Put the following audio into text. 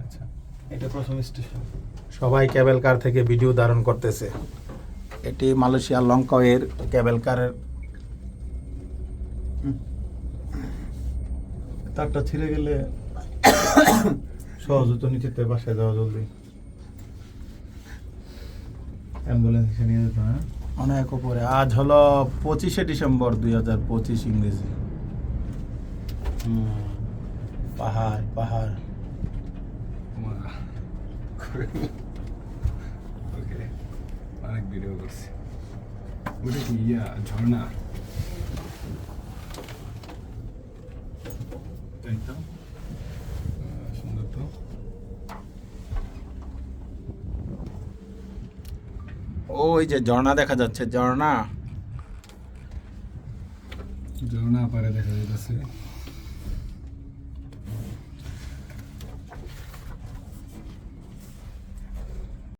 আচ্ছা, এটা প্রথম স্টেশন। সবাই কেবল কার থেকে ভিডিও ধারণ করতেছে। এটি মালয়েশিয়া লংকাওয়ের কেবল কারের। তারটা ছিঁড়ে গেলে সহজ হতো নিচেতে বাসায় যাওয়া জলদি। অ্যাম্বুলেন্স এসে নিয়ে যেত না। অনেক উপরে। আজ হলো 25শে ডিসেম্বর 2025 ইংরেজি। পাহাড় পাহাড়। ওকে, অনেক ভিডিও করছি। ওটা কি ঝর্ণা? তাই তো, সুন্দর তো। ওই যে ঝর্ণা দেখা যাচ্ছে, ঝর্ণা। ঝর্ণা পারে দেখা যাইতেছে।